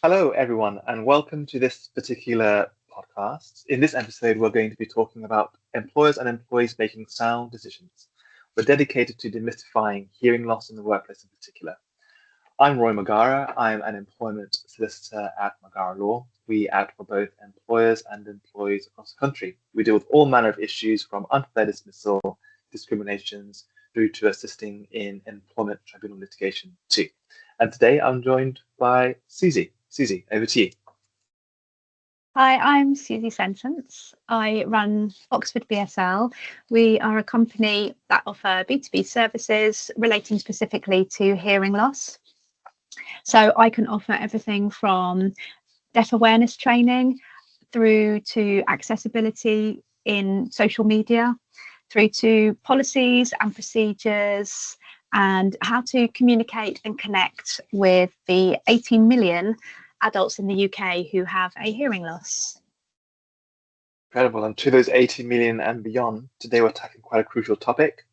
Hello, everyone, and welcome to this particular podcast. In this episode, we're going to be talking about employers and employees making sound decisions. We're dedicated to demystifying hearing loss in the workplace in particular. I'm Roy Magara. I'm an employment solicitor at Magara Law. We act for both employers and employees across the country. We deal with all manner of issues from unfair dismissal, discriminations, through to assisting in employment tribunal litigation too. And today I'm joined by Suzy. Suzy, over to you. Hi, I'm Suzy Sentance. I run Oxford BSL. We are a company that offer B2B services relating specifically to hearing loss. So I can offer everything from deaf awareness training through to accessibility in social media, through to policies and procedures and how to communicate and connect with the 18 million adults in the UK who have a hearing loss. Incredible. And to those 80 million and beyond, today we're tackling quite a crucial topic.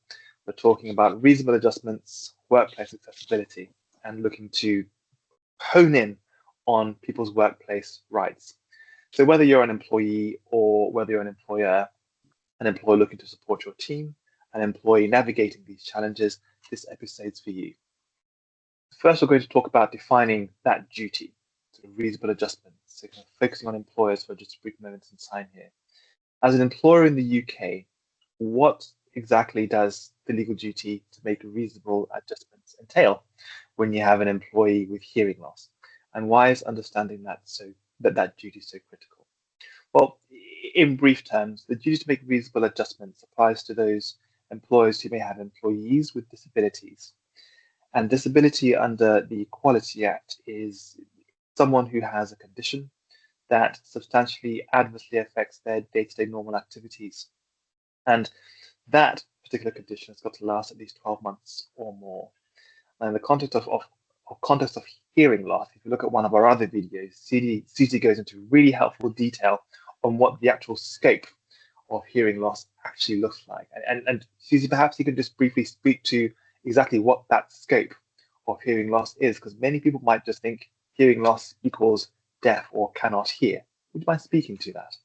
We're talking about reasonable adjustments, workplace accessibility, and looking to hone in on people's workplace rights. So whether you're an employee or whether you're an employer looking to support your team, an employee navigating these challenges, this episode's for you. First, we're going to talk about defining that duty, sort of reasonable adjustments, so kind of focusing on employers for just a brief moment in time here. As an employer in the UK, what exactly does the legal duty to make reasonable adjustments entail when you have an employee with hearing loss? And why is understanding that duty so critical? Well, in brief terms, the duty to make reasonable adjustments applies to those employers who may have employees with disabilities. And disability under the Equality Act is someone who has a condition that substantially adversely affects their day-to-day normal activities. And that particular condition has got to last at least 12 months or more. And in the context of hearing loss, if you look at one of our other videos, Suzy goes into really helpful detail on what the actual scope of hearing loss actually looks like. And Suzy, perhaps you can just briefly speak to exactly what that scope of hearing loss is, because many people might just think hearing loss equals deaf or cannot hear. Would you mind speaking to that?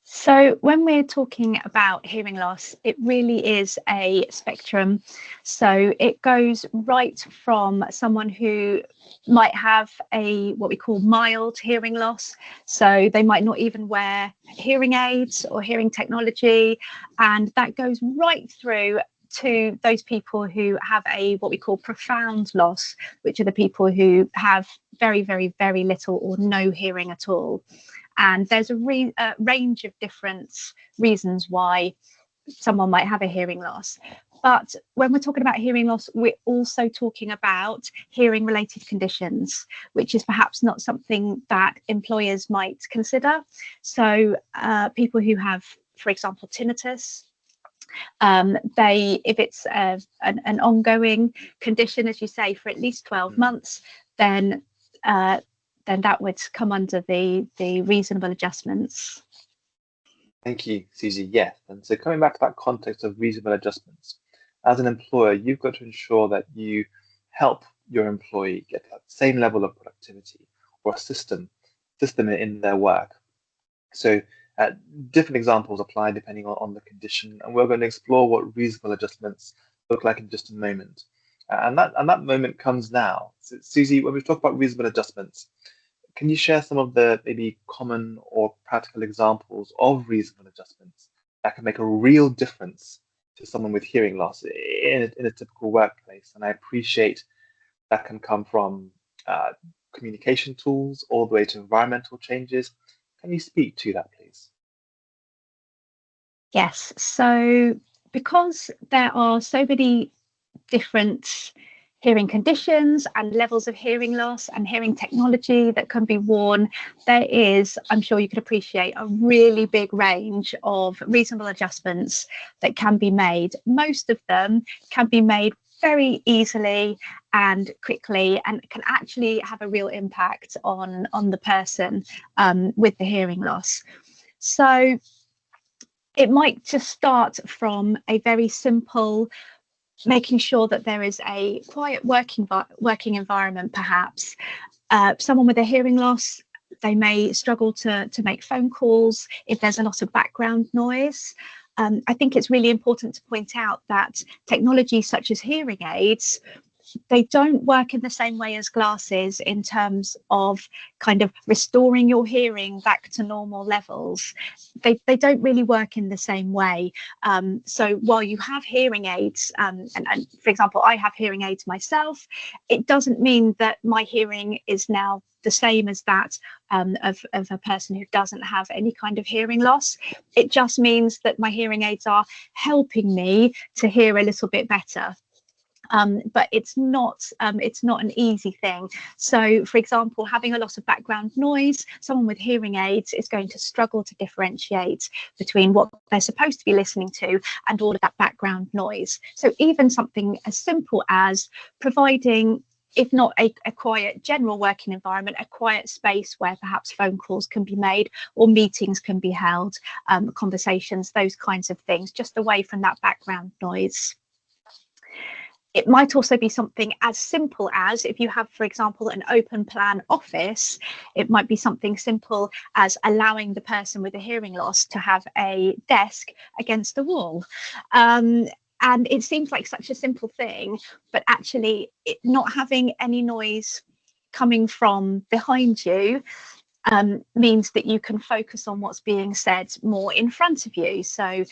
So when we're talking about hearing loss, it really is a spectrum. So it goes right from someone who might have what we call mild hearing loss. So they might not even wear hearing aids or hearing technology. And that goes right through to those people who have what we call profound loss, which are the people who have very, very, very little or no hearing at all. And there's a range of different reasons why someone might have a hearing loss. But when we're talking about hearing loss, we're also talking about hearing related conditions, which is perhaps not something that employers might consider. So people who have, for example, tinnitus, if it's an ongoing condition, as you say, for at least 12 months, then that would come under the reasonable adjustments. Thank you, Suzy. Yes. And so coming back to that context of reasonable adjustments, as an employer, you've got to ensure that you help your employee get that same level of productivity or system in their work. So different examples apply depending on the condition, and we're going to explore what reasonable adjustments look like in just a moment. And that moment comes now. So, Suzy, when we talk about reasonable adjustments, can you share some of the maybe common or practical examples of reasonable adjustments that can make a real difference to someone with hearing loss in a typical workplace? And I appreciate that can come from communication tools all the way to environmental changes. Can you speak to that, please? Yes. So because there are so many different hearing conditions and levels of hearing loss and hearing technology that can be worn, there is, I'm sure you can appreciate, a really big range of reasonable adjustments that can be made. Most of them can be made very easily and quickly and can actually have a real impact on the person with the hearing loss. So it might just start from a very simple making sure that there is a quiet working environment, perhaps, Someone with a hearing loss, they may struggle to make phone calls if there's a lot of background noise. I think it's really important to point out that technology such as hearing aids, they don't work in the same way as glasses in terms of kind of restoring your hearing back to normal levels. They don't really work in the same way. So while you have hearing aids, and for example, I have hearing aids myself, it doesn't mean that my hearing is now the same as that of a person who doesn't have any kind of hearing loss. It just means that my hearing aids are helping me to hear a little bit better. But it's not an easy thing. So, for example, having a lot of background noise, someone with hearing aids is going to struggle to differentiate between what they're supposed to be listening to and all of that background noise. So even something as simple as providing, if not a quiet general working environment, a quiet space where perhaps phone calls can be made or meetings can be held, conversations, those kinds of things, just away from that background noise. It might also be something as simple as, if you have, for example, an open plan office, it might be something simple as allowing the person with a hearing loss to have a desk against the wall. And it seems like such a simple thing, but actually not having any noise coming from behind you means that you can focus on what's being said more in front of you. So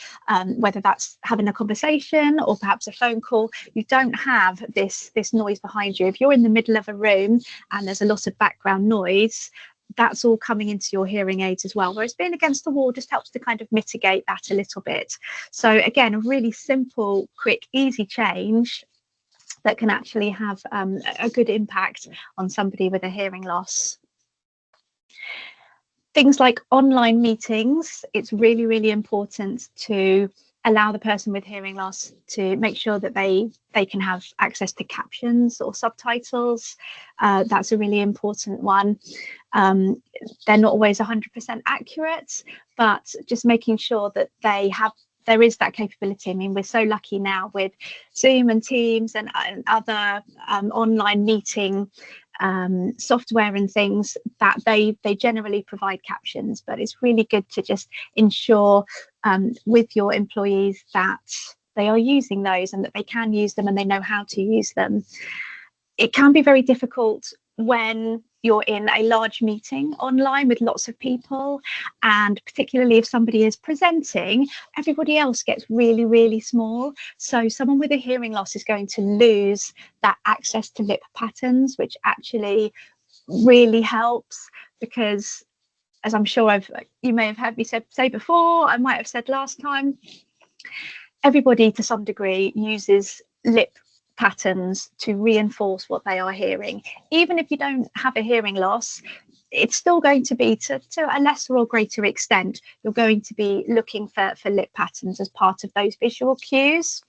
whether that's having a conversation or perhaps a phone call, you don't have this noise behind you. If you're in the middle of a room and there's a lot of background noise, that's all coming into your hearing aids as well, whereas being against the wall just helps to kind of mitigate that a little bit. So again, a really simple, quick, easy change that can actually have a good impact on somebody with a hearing loss. Things like online meetings, it's really, really important to allow the person with hearing loss to make sure that they can have access to captions or subtitles. That's a really important one. They're not always 100% accurate, but just making sure that there is that capability. I mean, we're so lucky now with Zoom and Teams and other online meeting software and things that they generally provide captions, but it's really good to just ensure with your employees that they are using those and that they can use them and they know how to use them. It can be very difficult when you're in a large meeting online with lots of people, and particularly if somebody is presenting, everybody else gets really, really small. So someone with a hearing loss is going to lose that access to lip patterns, which actually really helps, because as I'm sure you may have heard me say before, I might have said last time, everybody to some degree uses lip patterns to reinforce what they are hearing. Even if you don't have a hearing loss, it's still going to be to a lesser or greater extent, you're going to be looking for lip patterns as part of those visual cues.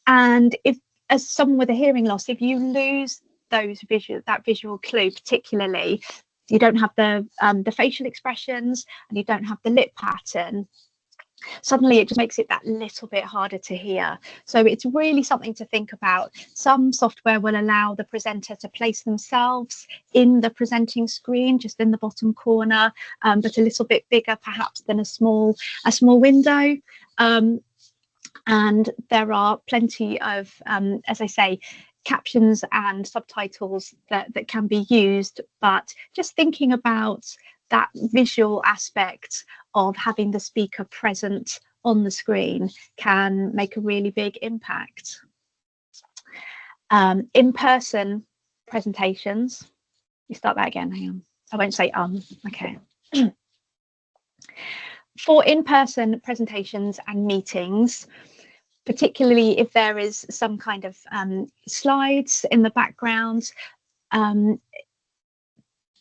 And if, as someone with a hearing loss, if you lose that visual clue, particularly you don't have the facial expressions and you don't have the lip pattern, suddenly it just makes it that little bit harder to hear. So it's really something to think about. Some software will allow the presenter to place themselves in the presenting screen, just in the bottom corner, but a little bit bigger perhaps than a small window. And there are plenty of, as I say, captions and subtitles that can be used, but just thinking about that visual aspect of having the speaker present on the screen can make a really big impact. In-person presentations, you start that again, hang on, I won't say okay. For in-person presentations and meetings, particularly if there is some kind of slides in the background,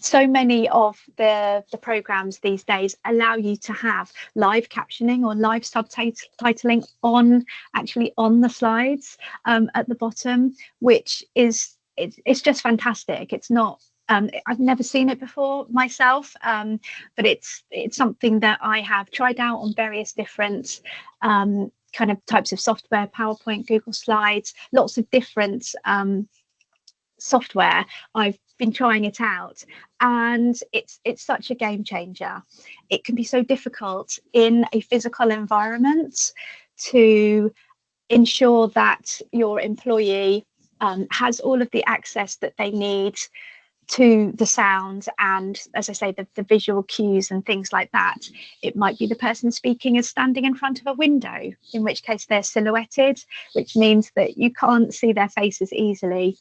so many of the programs these days allow you to have live captioning or live subtitling on the slides at the bottom, which is it's just fantastic. It's not I've never seen it before myself, but it's something that I have tried out on various different kind of types of software, PowerPoint, Google Slides, lots of different software. I've been trying it out, and it's such a game changer. It can be so difficult in a physical environment to ensure that your employee has all of the access that they need to the sound and, as I say, the visual cues and things like that. It might be the person speaking is standing in front of a window, in which case they're silhouetted, which means that you can't see their faces easily.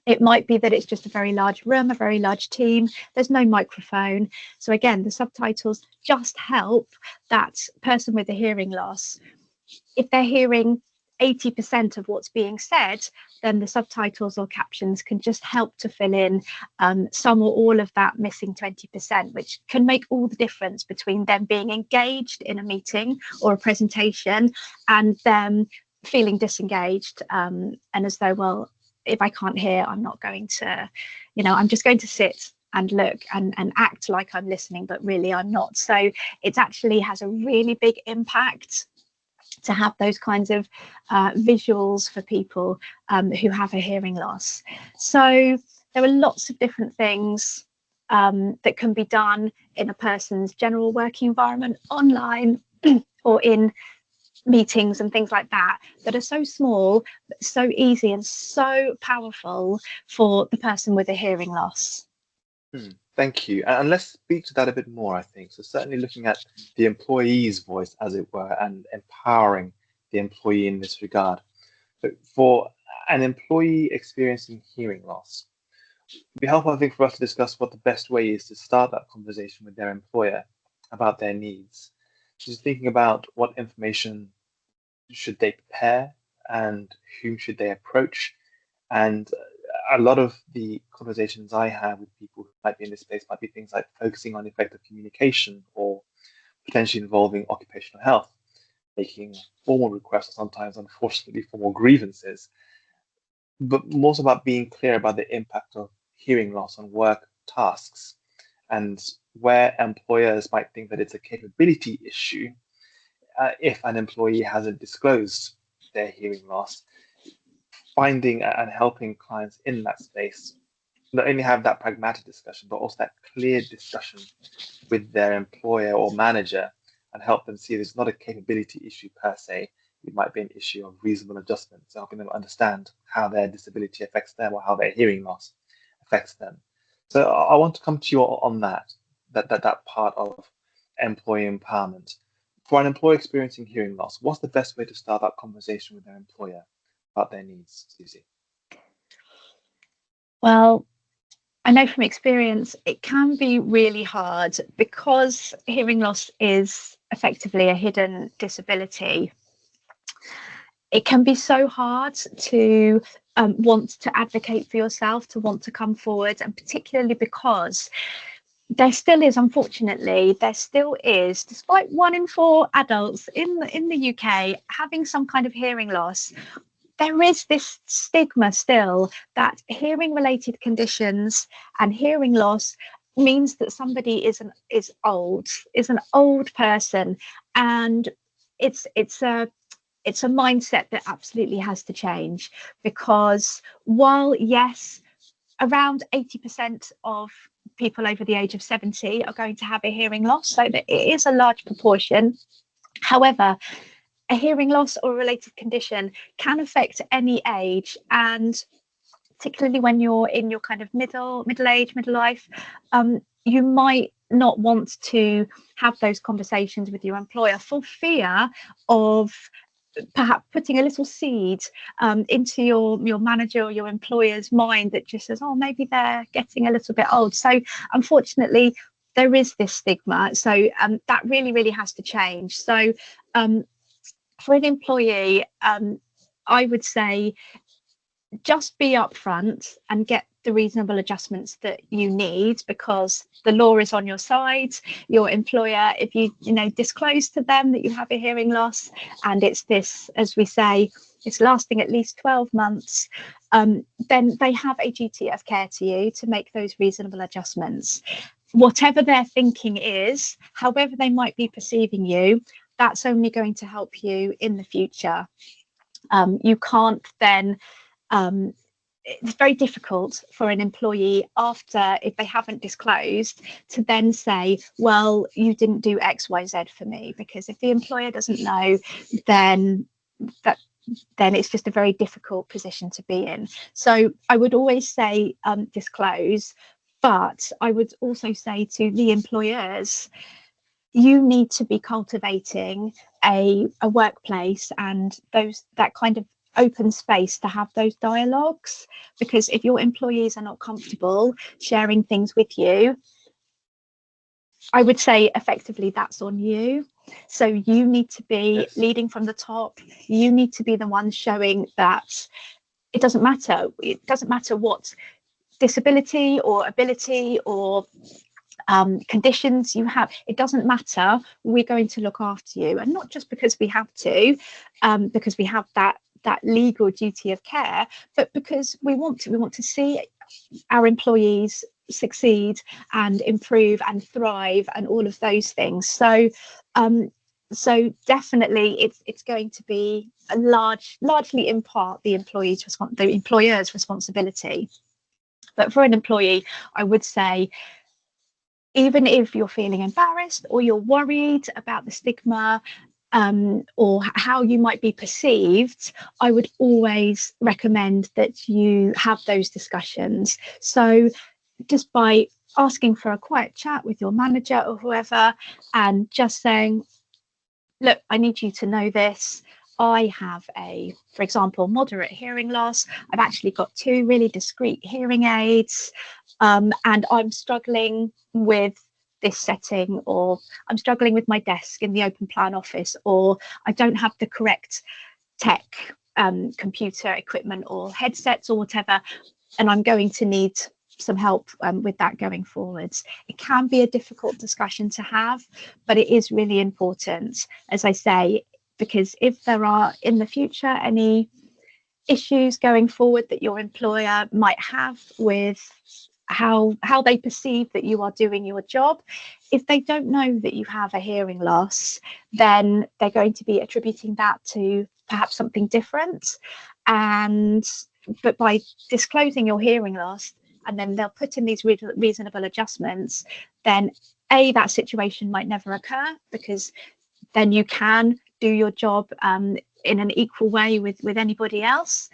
It might be that it's just a very large room, a very large team, there's no microphone. So again, the subtitles just help that person with a hearing loss. If they're hearing 80% of what's being said, then the subtitles or captions can just help to fill in some or all of that missing 20%, which can make all the difference between them being engaged in a meeting or a presentation and them feeling disengaged and as though, well, if I can't hear, I'm not going to, I'm just going to sit and look and act like I'm listening, but really I'm not. So it actually has a really big impact to have those kinds of visuals for people who have a hearing loss. So there are lots of different things that can be done in a person's general working environment, online or in meetings and things like that, that are so small, but so easy and so powerful for the person with a hearing loss. Thank you. And let's speak to that a bit more, I think. So certainly looking at the employee's voice, as it were, and empowering the employee in this regard. So for an employee experiencing hearing loss, it would be helpful, I think, for us to discuss what the best way is to start that conversation with their employer about their needs. Just thinking about what information should they prepare and whom should they approach. And a lot of the conversations I have with people who might be in this space might be things like focusing on effective communication or potentially involving occupational health, making formal requests or sometimes, unfortunately, formal grievances, but more so about being clear about the impact of hearing loss on work tasks and where employers might think that it's a capability issue if an employee hasn't disclosed their hearing loss. Finding and helping clients in that space not only have that pragmatic discussion, but also that clear discussion with their employer or manager and help them see it's not a capability issue per se. It might be an issue of reasonable adjustment, so helping them understand how their disability affects them or how their hearing loss affects them. So I want to come to you on that part of employee empowerment. For an employer experiencing hearing loss, what's the best way to start that conversation with their employer about their needs, Suzy? Well, I know from experience it can be really hard because hearing loss is effectively a hidden disability. It can be so hard to want to advocate for yourself, to want to come forward, and particularly because there still is, unfortunately, despite 1 in 4 adults in the UK having some kind of hearing loss, there is this stigma still that hearing related conditions and hearing loss means that somebody is an old person, and it's a mindset that absolutely has to change, because while yes, around 80% of people over the age of 70 are going to have a hearing loss, so that it is a large proportion. However, a hearing loss or a related condition can affect any age, and particularly when you're in your kind of middle age, middle life, you might not want to have those conversations with your employer for fear of perhaps putting a little seed into your manager or your employer's mind that just says, oh, maybe they're getting a little bit old. So unfortunately, there is this stigma. So that really has to change. So for an employee, I would say just be upfront and get the reasonable adjustments that you need, because the law is on your side. Your employer, if you disclose to them that you have a hearing loss and it's this, as we say, it's lasting at least 12 months, then they have a duty of care to you to make those reasonable adjustments. Whatever their thinking is, however they might be perceiving you, that's only going to help you in the future. You can't then it's very difficult for an employee after, if they haven't disclosed, to then say, well, you didn't do XYZ for me, because if the employer doesn't know, then it's just a very difficult position to be in. So I would always say disclose, but I would also say to the employers, you need to be cultivating a workplace and that kind of open space to have those dialogues, because if your employees are not comfortable sharing things with you, I would say effectively that's on you. So you need to be leading from the top. You need to be the one showing that it doesn't matter. It doesn't matter what disability or ability or conditions you have. It doesn't matter. We're going to look after you, and not just because we have to, because we have that legal duty of care, but because we want to. We want to see our employees succeed and improve and thrive and all of those things. So definitely it's going to be largely in part the employer's responsibility. But for an employee, I would say, even if you're feeling embarrassed or you're worried about the stigma or how you might be perceived, I would always recommend that you have those discussions. So just by asking for a quiet chat with your manager or whoever, and just saying, look, I need you to know this. I have for example, moderate hearing loss. I've actually got 2 really discreet hearing aids, and I'm struggling with this setting, or I'm struggling with my desk in the open plan office, or I don't have the correct tech, computer equipment or headsets or whatever, and I'm going to need some help with that going forwards. It can be a difficult discussion to have, but it is really important, as I say, because if there are in the future any issues going forward that your employer might have with how they perceive that you are doing your job, if they don't know that you have a hearing loss, then they're going to be attributing that to perhaps something different. But by disclosing your hearing loss, and then they'll put in these reasonable adjustments, then that situation might never occur, because then you can do your job in an equal way with anybody else.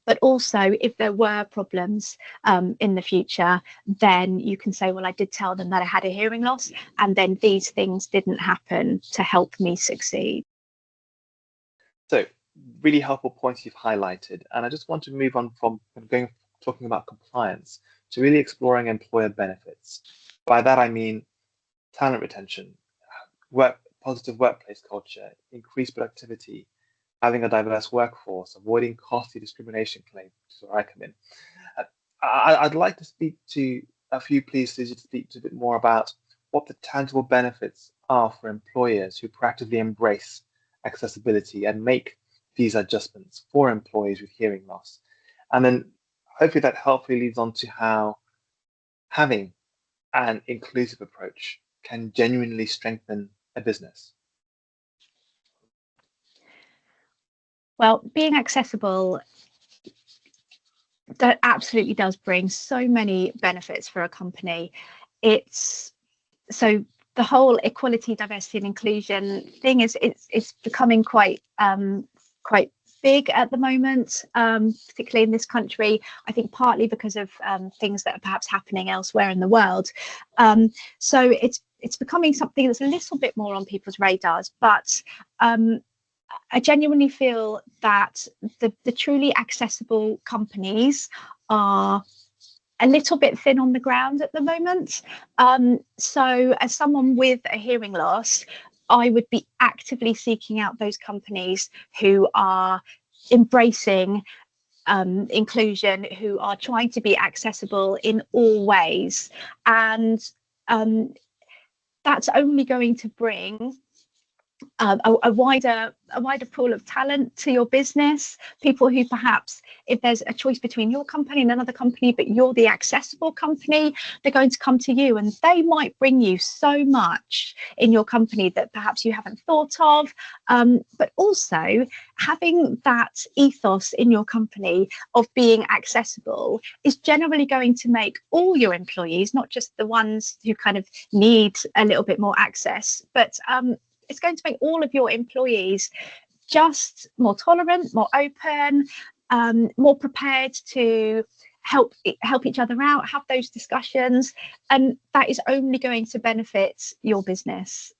But also, if there were problems in the future, then you can say, well, I did tell them that I had a hearing loss, and then these things didn't happen to help me succeed. So, really helpful points you've highlighted. And I just want to move on from talking about compliance to really exploring employer benefits. By that, I mean talent retention, positive workplace culture, increased productivity, having a diverse workforce, avoiding costly discrimination claims, which is where I come in. I'd like to speak to a few, please, Suzy, to speak to a bit more about what the tangible benefits are for employers who proactively embrace accessibility and make these adjustments for employees with hearing loss. And then hopefully that helpfully leads on to how having an inclusive approach can genuinely strengthen a business. Well, being accessible, that absolutely does bring so many benefits for a company. It's so the whole equality, diversity, and inclusion thing it's becoming quite big at the moment, particularly in this country. I think partly because of things that are perhaps happening elsewhere in the world. So it's becoming something that's a little bit more on people's radars, but I genuinely feel that the truly accessible companies are a little bit thin on the ground at the moment. So as someone with a hearing loss, I would be actively seeking out those companies who are embracing inclusion, who are trying to be accessible in all ways. And that's only going to bring a wider pool of talent to your business, people who perhaps, if there's a choice between your company and another company, but you're the accessible company, they're going to come to you, and they might bring you so much in your company that perhaps you haven't thought of. But also having that ethos in your company of being accessible is generally going to make all your employees, not just the ones who kind of need a little bit more access, but it's going to make all of your employees just more tolerant, more open, more prepared to help each other out, have those discussions, and that is only going to benefit your business.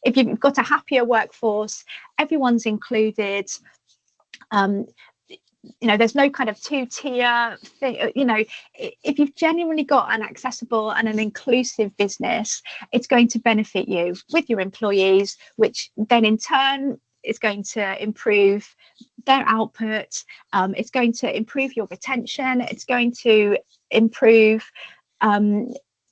If you've got a happier workforce, everyone's included. There's no kind of two-tier thing. If you've genuinely got an accessible and an inclusive business, it's going to benefit you with your employees, which then in turn is going to improve their output. It's going to improve your retention. It's going to improve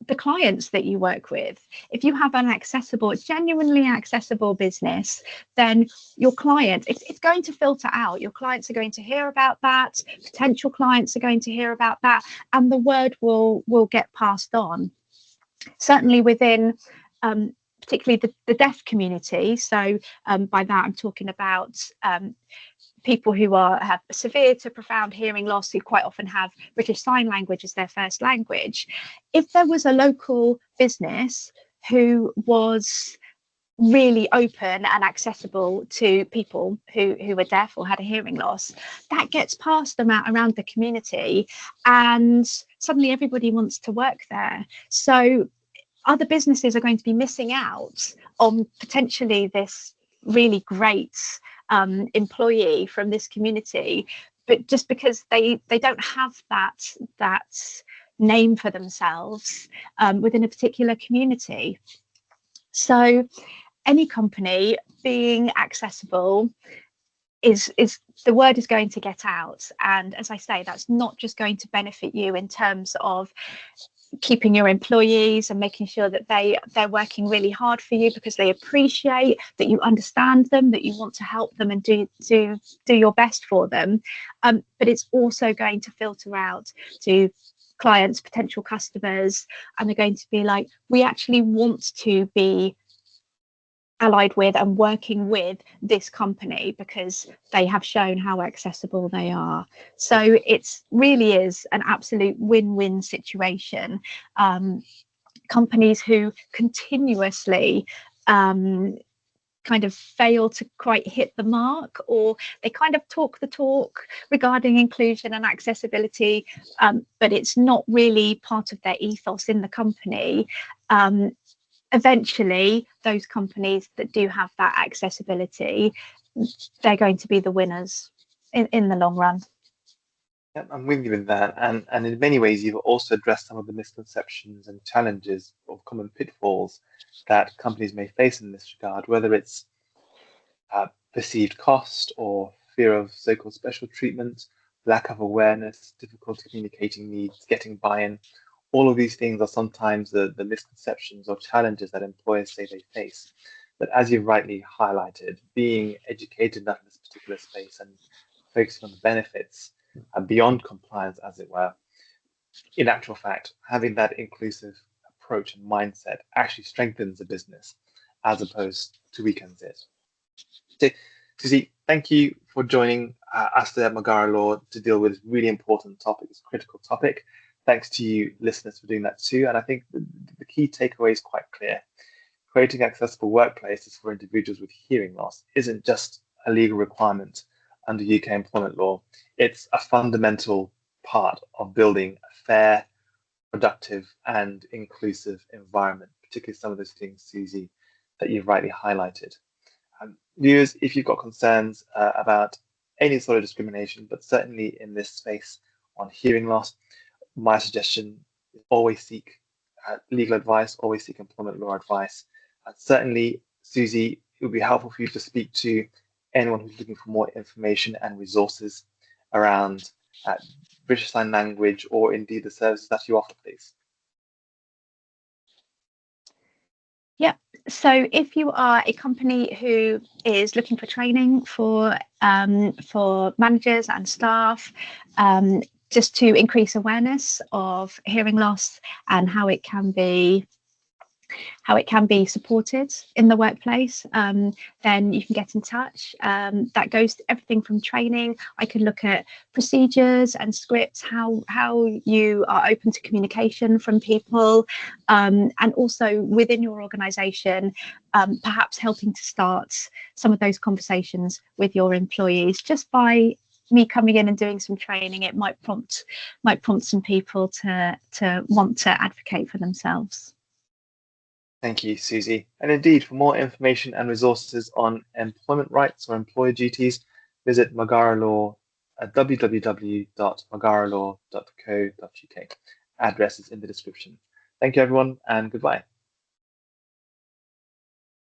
the clients that you work with. If you have an accessible, genuinely accessible business, then your client, it's going to filter out. Your clients are going to hear about that, potential clients are going to hear about that, and the word will get passed on. Certainly within particularly the deaf community. So by that I'm talking about people who have severe to profound hearing loss, who quite often have British Sign Language as their first language. If there was a local business who was really open and accessible to people who were deaf or had a hearing loss, that gets passed around the community, and suddenly everybody wants to work there. So other businesses are going to be missing out on potentially this really great employee from this community, but just because they don't have that name for themselves within a particular community. So any company being accessible is the word is going to get out, and as I say, that's not just going to benefit you in terms of keeping your employees and making sure that they're working really hard for you because they appreciate that you understand them, that you want to help them and do your best for them, but it's also going to filter out to clients, potential customers, and they're going to be like, we actually want to be allied with and working with this company because they have shown how accessible they are. So it's really is an absolute win-win situation. Companies who continuously kind of fail to quite hit the mark, or they kind of talk the talk regarding inclusion and accessibility, but it's not really part of their ethos in the company. Eventually, those companies that do have that accessibility, they're going to be the winners in the long run. Yeah, I'm with you with that. And in many ways, you've also addressed some of the misconceptions and challenges or common pitfalls that companies may face in this regard, whether it's perceived cost or fear of so-called special treatment, lack of awareness, difficulty communicating needs, getting buy-in. All of these things are sometimes the misconceptions or challenges that employers say they face. But as you rightly highlighted, being educated enough in this particular space and focusing on the benefits and beyond compliance, as it were, in actual fact, having that inclusive approach and mindset actually strengthens a business as opposed to weakens it. So, Suzy, thank you for joining us at Magara Law to deal with this really important topic, this critical topic. Thanks to you, listeners, for doing that too. And I think the key takeaway is quite clear. Creating accessible workplaces for individuals with hearing loss isn't just a legal requirement under UK employment law. It's a fundamental part of building a fair, productive, and inclusive environment, particularly some of those things, Suzy, that you've rightly highlighted. Viewers, if you've got concerns about any sort of discrimination, but certainly in this space on hearing loss, my suggestion is always seek legal advice, always seek employment law advice. And certainly, Suzy, it would be helpful for you to speak to anyone who's looking for more information and resources around British Sign Language or indeed the services that you offer, please. Yeah, So if you are a company who is looking for training for managers and staff, just to increase awareness of hearing loss and how it can be supported in the workplace, then you can get in touch. That goes to everything from training. I can look at procedures and scripts, how you are open to communication from people, and also within your organisation, perhaps helping to start some of those conversations with your employees just by me coming in and doing some training. It might prompt some people to want to advocate for themselves. Thank you, Suzy. And indeed, for more information and resources on employment rights or employer duties, visit Magara Law at www.magaralaw.co.uk. Address is in the description. Thank you, everyone, and goodbye.